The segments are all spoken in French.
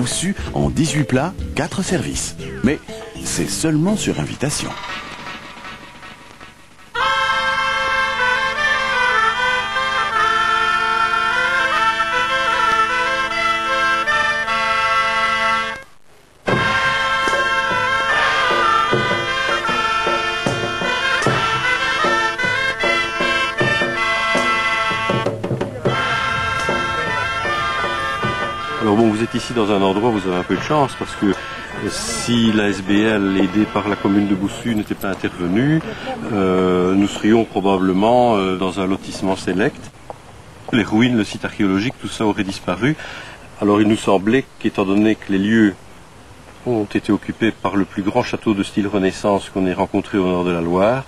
Boussu en 18 plats, 4 services. Mais c'est seulement sur invitation. Alors bon, vous êtes ici dans un endroit où vous avez un peu de chance parce que si la SBL aidée par la commune de Boussu n'était pas intervenue, nous serions probablement dans un lotissement select. Les ruines, le site archéologique, tout ça aurait disparu. Alors il nous semblait qu'étant donné que les lieux ont été occupés par le plus grand château de style Renaissance qu'on ait rencontré au nord de la Loire,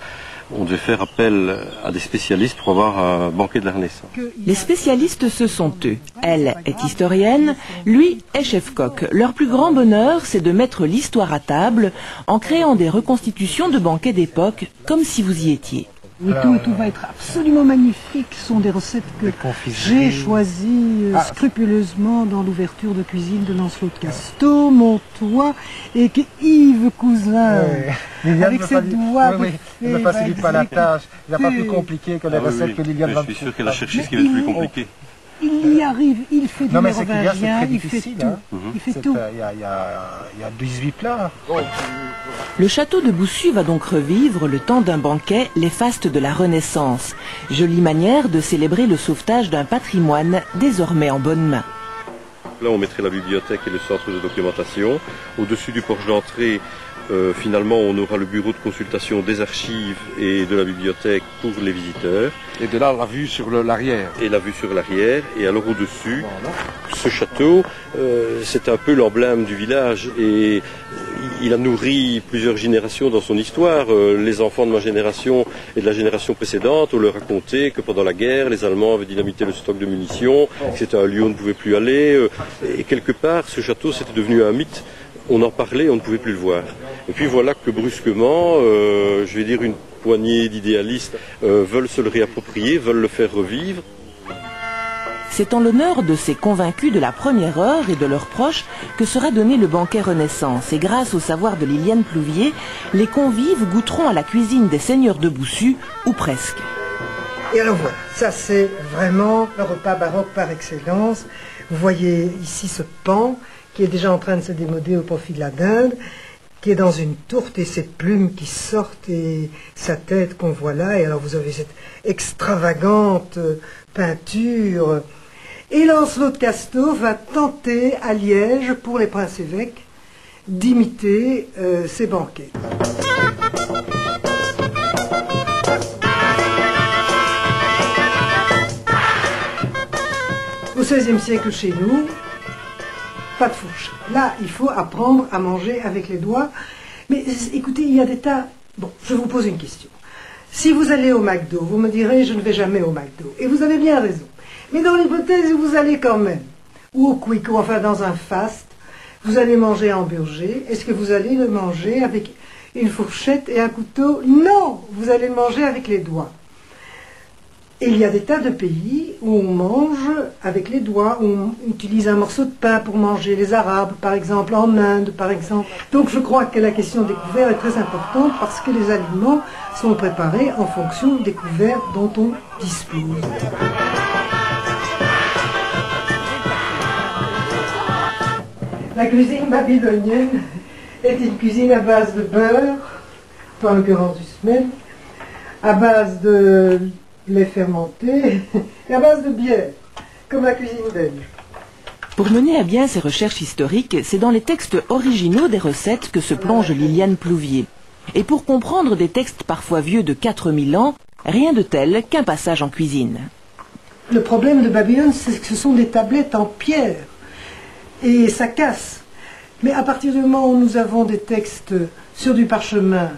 on devait faire appel à des spécialistes pour avoir un banquet de la Renaissance. Les spécialistes, ce sont eux. Elle est historienne, lui est chef-coq. Leur plus grand bonheur, c'est de mettre l'histoire à table en créant des reconstitutions de banquets d'époque, comme si vous y étiez. Oui, tout va être absolument magnifique. Ce sont des recettes que j'ai choisies scrupuleusement dans l'ouverture de cuisine de Lancelot de Casteau, Montois, et que Yves Cousin, avec ses doigts, il ne facilite pas la tâche. Il n'y a pas plus compliqué que les recettes que Liliane va. Je suis sûr qu'elle a cherché ce qui est le plus compliqué. Il y arrive, il fait du mérovingien, il fait tout. Il fait tout. Il y a 18 plats. Le château de Boussu va donc revivre, le temps d'un banquet, les fastes de la Renaissance. Jolie manière de célébrer le sauvetage d'un patrimoine désormais en bonne main. Là, on mettrait la bibliothèque et le centre de documentation. Au-dessus du porche d'entrée, finalement, on aura le bureau de consultation des archives et de la bibliothèque pour les visiteurs. Et de là, la vue sur l'arrière. Et la vue sur l'arrière. Et alors au-dessus, ce château, c'est un peu l'emblème du village. Et il a nourri plusieurs générations dans son histoire. Les enfants de ma génération et de la génération précédente, on leur racontait que pendant la guerre, les Allemands avaient dynamité le stock de munitions, que c'était un lieu où on ne pouvait plus aller. Et quelque part, ce château, c'était devenu un mythe. On en parlait, on ne pouvait plus le voir. Et puis voilà que brusquement, je vais dire une poignée d'idéalistes veulent se le réapproprier, veulent le faire revivre. C'est en l'honneur de ces convaincus de la première heure et de leurs proches que sera donné le banquet Renaissance. Et grâce au savoir de Liliane Plouvier, les convives goûteront à la cuisine des seigneurs de Boussu, ou presque. Et alors voilà, ça c'est vraiment le repas baroque par excellence. Vous voyez ici ce pan qui est déjà en train de se démoder au profit de la dinde, qui est dans une tourte et ses plumes qui sortent et sa tête qu'on voit là. Et alors vous avez cette extravagante peinture. Et Lancelot de Casteau va tenter à Liège, pour les princes-évêques, d'imiter ces banquets. Au XVIe siècle chez nous, pas de fourche. Là, il faut apprendre à manger avec les doigts. Mais écoutez, il y a des tas... Bon, je vous pose une question. Si vous allez au McDo, vous me direz, je ne vais jamais au McDo. Et vous avez bien raison. Mais dans l'hypothèse où vous allez quand même, ou au Quick, ou enfin dans un fast, vous allez manger hamburger, est-ce que vous allez le manger avec une fourchette et un couteau? Non, vous allez le manger avec les doigts. Et il y a des tas de pays où on mange avec les doigts, où on utilise un morceau de pain pour manger, les Arabes par exemple, en Inde par exemple. Donc je crois que la question des couverts est très importante parce que les aliments sont préparés en fonction des couverts dont on dispose. La cuisine babylonienne est une cuisine à base de beurre, en l'occurrence du semel, à base de lait fermenté et à base de bière, comme la cuisine belge. Pour mener à bien ces recherches historiques, c'est dans les textes originaux des recettes que se plonge Liliane Plouvier. Et pour comprendre des textes parfois vieux de 4000 ans, rien de tel qu'un passage en cuisine. Le problème de Babylone, c'est que ce sont des tablettes en pierre. Et ça casse. Mais à partir du moment où nous avons des textes sur du parchemin,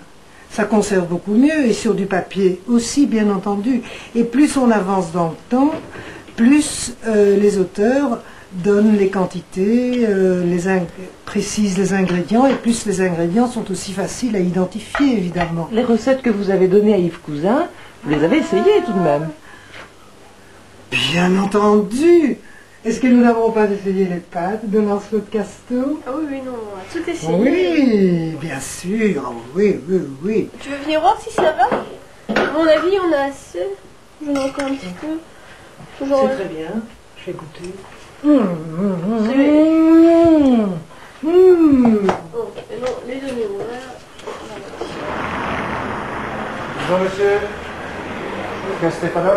ça conserve beaucoup mieux, et sur du papier aussi, bien entendu. Et plus on avance dans le temps, plus les auteurs donnent les quantités, précisent les ingrédients, et plus les ingrédients sont aussi faciles à identifier, évidemment. Les recettes que vous avez données à Yves Cousin, vous les avez essayées tout de même? Bien entendu. Est-ce que nous n'avons pas essayé les pâtes de Lancelot de Casteau? Ah oui, oui, non, on a tout essayé. Oui, bien sûr, oui, oui, oui. Tu veux venir voir si ça va? À mon avis, on a assez. J'en ai encore un petit peu. Genre... C'est très bien, je vais goûter. Oh, mais non, les donnez-moi. Bonjour monsieur. Restez pas là,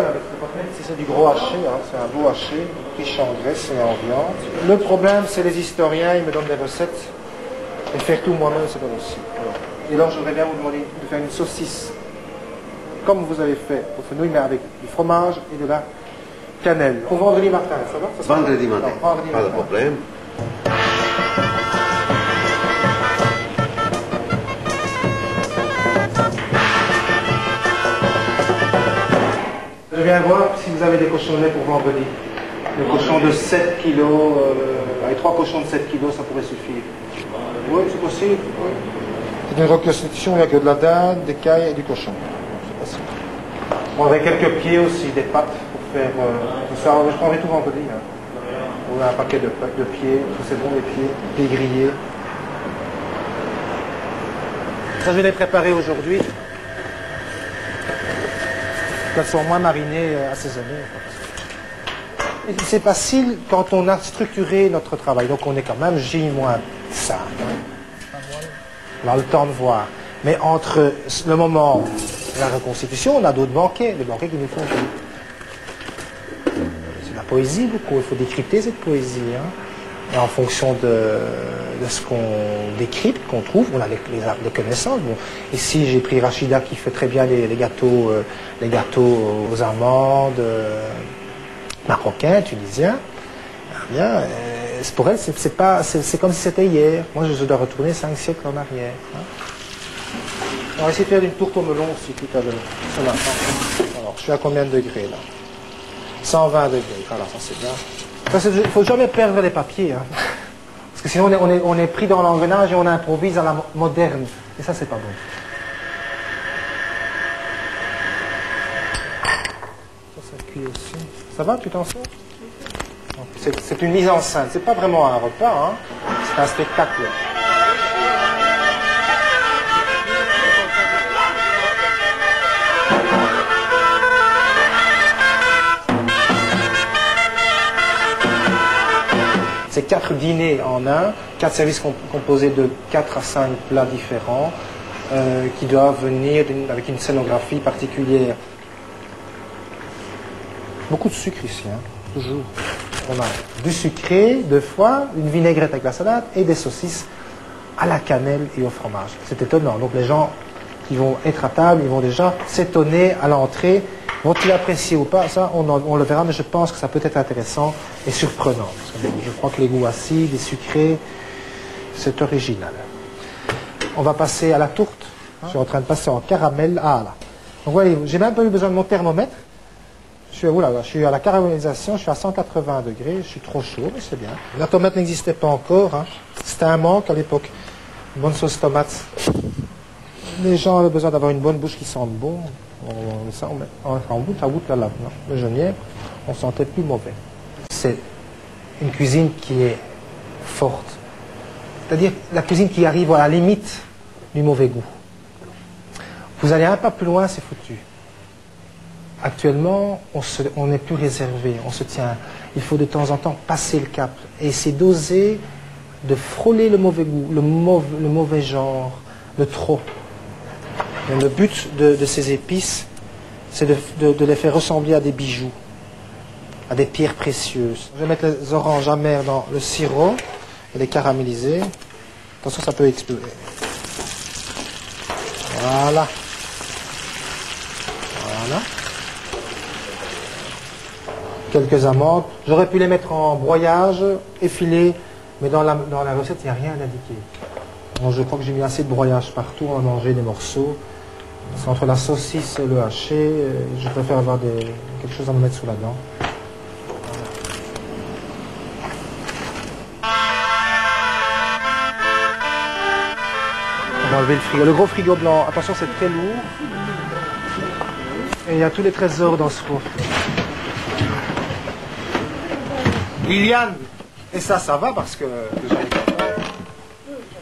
c'est du gros haché, hein. C'est un beau haché, riche en graisse et en viande. Le problème, c'est les historiens, ils me donnent des recettes, et faire tout moi-même, c'est pas possible. Et alors, je voudrais bien vous demander de faire une saucisse, comme vous avez fait au fenouil, mais avec du fromage et de la cannelle. Pour vendredi matin, ça va? Vendredi matin, Non, vendredi pas de matin. problème. Je viens voir si vous avez des cochonnets pour vendredi. Des cochons de 7 kilos, avec 3 cochons de 7 kilos, ça pourrait suffire. Oui, c'est possible. Oui. C'est une reconstitution, il n'y a que de la dinde, des cailles et du cochon. C'est possible. Je prendrai quelques pieds aussi, des pâtes pour faire tout ça. Je prendrai tout vendredi. Hein. On a un paquet de pieds, tout c'est bon, les pieds grillés. Ça, je vais les préparer aujourd'hui. Qu'elles sont moins marinées, assaisonnées. C'est facile quand on a structuré notre travail. Donc on est quand même J-5. On a le temps de voir. Mais entre le moment de la reconstitution, on a d'autres banquets. Les banquets qui nous font tout. C'est de la poésie beaucoup. Il faut décrypter cette poésie. Hein. Et en fonction de ce qu'on décrypte, qu'on trouve, on a les connaissances. Bon. Ici, j'ai pris Rachida qui fait très bien les gâteaux aux amandes, marocains, tunisiens. Bien, pour elle, c'est comme si c'était hier. Moi, je dois retourner 5 siècles en arrière. Hein. On va essayer de faire une tourte au melon aussi tout à l'heure. Alors, je suis à combien de degrés là? 120 degrés. Voilà, ça c'est bien. Il ne faut jamais perdre les papiers. Hein. Parce que sinon, on est pris dans l'engrenage et on improvise à la moderne. Et ça, c'est pas bon. Ça cuit aussi. Ça va, tu t'en sors? C'est une mise en scène. C'est pas vraiment un repas. Hein. C'est un spectacle. C'est 4 dîners en un, 4 services composés de 4 à 5 plats différents qui doivent venir avec une scénographie particulière. Beaucoup de sucre ici, hein, toujours. On a du sucré, 2 fois, une vinaigrette avec la salade et des saucisses à la cannelle et au fromage. C'est étonnant. Donc les gens qui vont être à table, ils vont déjà s'étonner à l'entrée. Vont-ils apprécier ou pas? Ça, on le verra, mais je pense que ça peut être intéressant et surprenant. Parce que je crois que les goûts acides et sucrés, c'est original. On va passer à la tourte. Je suis en train de passer en caramel. Ah là. Donc voyez, j'ai même pas eu besoin de mon thermomètre. Je suis à la caramélisation, je suis à 180 degrés, je suis trop chaud, mais c'est bien. La tomate n'existait pas encore. Hein. C'était un manque à l'époque. Une bonne sauce tomate. Les gens avaient besoin d'avoir une bonne bouche qui sente bon. On goûte la lave, non? Le genièvre, on sentait plus mauvais. C'est une cuisine qui est forte. C'est-à-dire la cuisine qui arrive à la limite du mauvais goût. Vous allez un pas plus loin, c'est foutu. Actuellement, on n'est plus réservé, on se tient. Il faut de temps en temps passer le cap et c'est d'oser de frôler le mauvais goût, le mauvais genre, le trop. Et le but de ces épices, c'est de les faire ressembler à des bijoux, à des pierres précieuses. Je vais mettre les oranges amères dans le sirop et les caraméliser. Attention, ça peut exploser. Voilà. Voilà. Quelques amandes. J'aurais pu les mettre en broyage, effilées, mais dans la recette, il n'y a rien indiqué. Bon, je crois que j'ai mis assez de broyage partout, on a mangé des morceaux. Parce qu'entre la saucisse et le haché, je préfère avoir quelque chose à me mettre sous la dent. On va enlever le frigo. Le gros frigo blanc, attention, c'est très lourd. Et il y a tous les trésors dans ce four. Liliane. Et ça va parce que...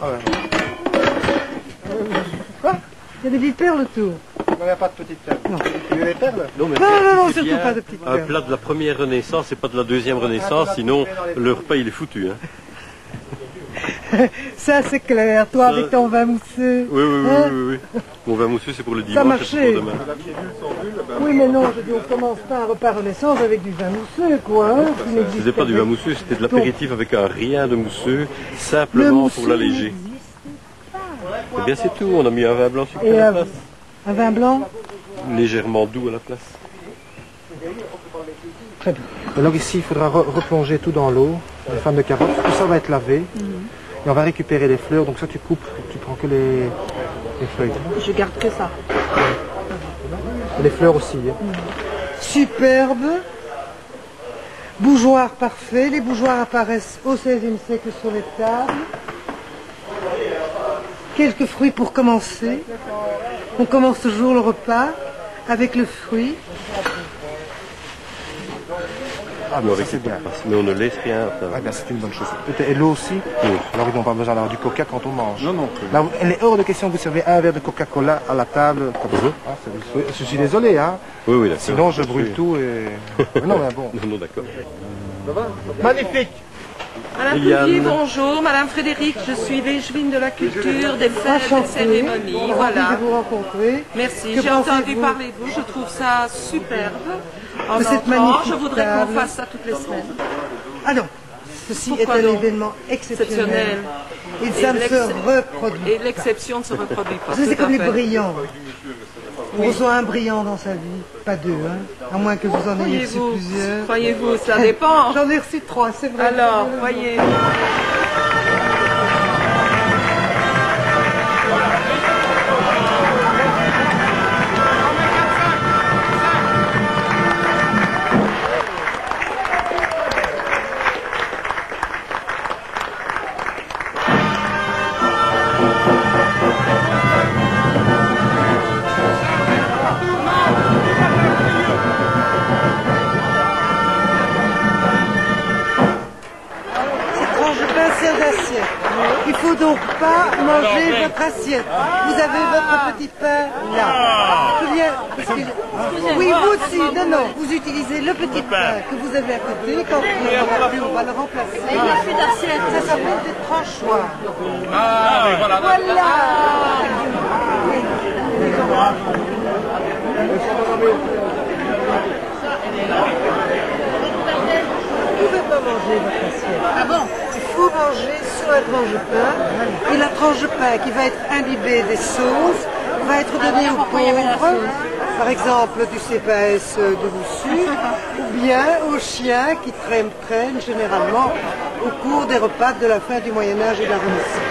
Ah ouais. Quoi? Il y a des petites perles autour. Il n'y a pas de petites perles. Non. Il y a des perles? Non, mais Non, c'est surtout bien pas de petites un perles. plat de la première Renaissance et pas de la deuxième Renaissance, sinon le repas il est foutu. Hein. Ça c'est clair, toi Ça- avec ton vin mousseux. Oui, oui, oui, Hein? oui, oui. Mon vin mousseux c'est pour le Ça dimanche, marchait. c'est pour demain. Oui mais non, je dis on commence pas un repas Renaissance avec du vin mousseux quoi. Hein, qui n'existe C'était pas du pas. vin mousseux, c'était de l'apéritif avec un rien de mousseux, Le simplement mousseux pour l'alléger. Eh bien c'est tout, on a mis un vin blanc sucré Et à la place. un vin blanc. Légèrement doux à la place. Très bien. Et donc ici, il faudra replonger tout dans l'eau, les fans de carottes. Tout ça va être lavé. Et on va récupérer les fleurs. Donc ça, tu coupes, tu prends que les feuilles. Je garde que ça. Et les fleurs aussi. Hein. Superbe. Bougeoir parfait. Les bougeoirs apparaissent au XVIe siècle sur les tables. Quelques fruits pour commencer. On commence toujours le repas avec le fruit. Ah, Ou bon, avec ça, ses c'est bien. tapas. Mais on ne laisse rien. Enfin, Ah, ben, c'est une bonne chose. Et l'eau aussi. oui. Alors ils n'ont pas besoin d'avoir du coca quand on mange. Non, non. Là, il est hors de question que vous servez un verre de Coca-Cola à la table. Comme ça. Ah, je suis désolé, hein. Oui, oui, d'accord. Sinon, je brûle tout et... Non, mais bon. Non, non, d'accord. Magnifique. Madame Liliane. Poulier, bonjour. Madame Frédéric, je suis l'échevine de la culture, des fêtes, des Enchantée. cérémonies. Voilà. Ravi de vous rencontrer. Merci. Que J'ai entendu pensez-vous parler de vous. Je trouve ça superbe. En De cette entrant, magnifique je voudrais qu'on table. fasse ça toutes les semaines. Ah non, ceci Pourquoi est un non? événement exceptionnel. Exceptionnel. Et ça ne l'ex- se reproduit Et pas. l'exception ne se reproduit pas. C'est tout à comme les fait. brillants. On reçoit un brillant dans sa vie, pas deux, hein. À moins que vous en ayez reçu Croyez-vous, plusieurs. croyez-vous, cela dépend. J'en ai reçu 3, c'est vrai. Alors, voyez. Tranche de pain sert d'assiette. Il faut donc pas manger votre assiette. Vous avez votre petit pain là. Je viens- Oui, vous aussi. Non, non. Vous utilisez le petit pain que vous avez à côté. Quand vous aura plus, on va le remplacer. Il n'y a plus d'assiette. Ça s'appelle des tranchoirs. Voilà. Vous ne pouvez pas manger votre assiette. Ah bon? Il faut manger sur la tranche de pain. Et la tranche de pain qui va être imbibée des sauces va être donnée aux pauvres. Par exemple du CPS de Boussu. Ou bien aux chiens qui traînent généralement au cours des repas de la fin du Moyen-Âge et de la Renaissance.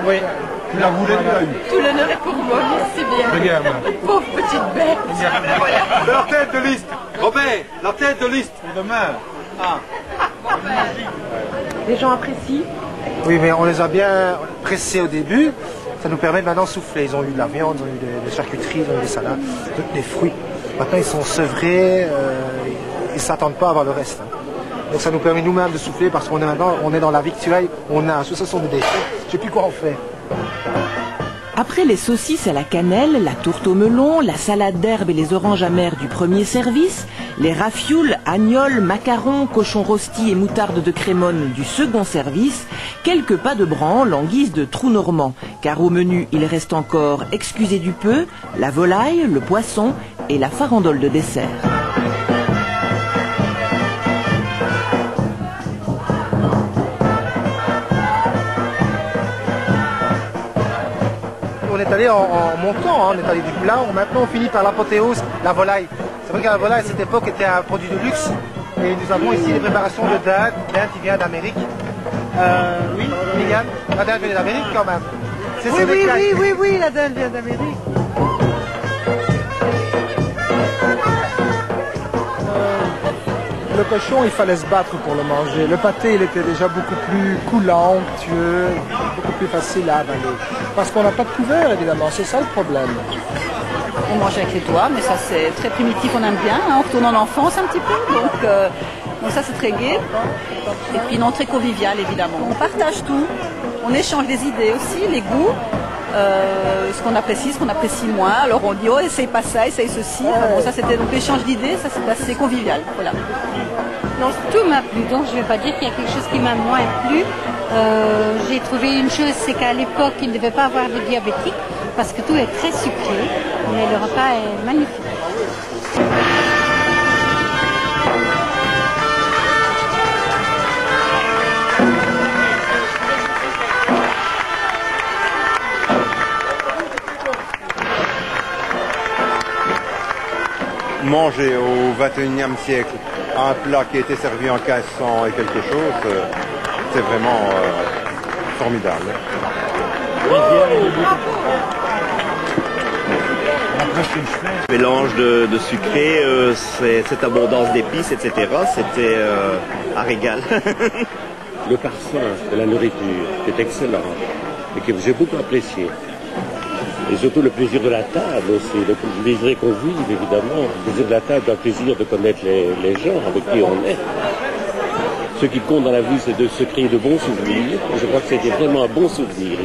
Oui. Tu la voulais, tu l'as eu. Tout l'honneur est pour moi, merci bien. Regarde. Pauvre petite bête. La tête de liste. Robert, la tête de liste. Demain. Les gens apprécient. Oui, mais on les a bien pressés au début. Ça nous permet de maintenant souffler. Ils ont eu de la viande, ils ont eu des charcuteries, ils ont eu des salades, des fruits. Maintenant, ils sont sevrés, ils ne s'attendent pas à avoir le reste. Hein. Donc ça nous permet nous-mêmes de souffler parce qu'on est maintenant, on est dans la victuaille, on a, ce sont des déchets. Je ne sais plus quoi en faire. Après les saucisses à la cannelle, la tourte au melon, la salade d'herbe et les oranges amères du premier service, les rafioules, agnols, macarons, cochons rôstis et moutarde de Crémone du second service, quelques pas de branle en guise de trou normand, car au menu il reste encore, excusez du peu, la volaille, le poisson et la farandole de dessert. On est allé en montant, hein, on est allé du plat, maintenant on finit par l'apothéose, la volaille. C'est vrai que la volaille à cette époque était un produit de luxe. Et nous avons ici des préparations de dinde qui vient d'Amérique. Oui, Liliane, la dinde vient d'Amérique quand même. Oui, la dalle vient d'Amérique. Le cochon, il fallait se battre pour le manger. Le pâté, il était déjà beaucoup plus coulant, onctueux, beaucoup plus facile à avaler. Parce qu'on n'a pas de couvert, évidemment, c'est ça le problème. On mange avec les doigts, mais ça c'est très primitif, on aime bien, hein, on retourne en enfance un petit peu, donc ça c'est très gai. Et puis une entrée conviviale évidemment. On partage tout, on échange des idées aussi, les goûts, ce qu'on apprécie moins. Alors on dit oh essaye pas ça, essaye ceci. Enfin, bon, ça c'était donc l'échange d'idées, ça c'est assez convivial. Voilà. Non, tout m'a plu, donc je ne vais pas dire qu'il y a quelque chose qui m'a moins plu. J'ai trouvé une chose, c'est qu'à l'époque, il ne devait pas avoir de diabétiques, parce que tout est très sucré, mais le repas est magnifique. Manger au XXIe siècle un plat qui a été servi en 1500 et quelque chose, c'est vraiment formidable. Mélange de sucré, cette abondance d'épices, etc. C'était un régal. Le parfum de la nourriture est excellent et que j'ai beaucoup apprécié. Et surtout le plaisir de la table aussi, le plaisir qu'on vive évidemment, le plaisir de la table, le plaisir de connaître les gens avec qui on est. Ce qui compte dans la vie, c'est de se créer de bons souvenirs. Je crois que c'était vraiment un bon souvenir.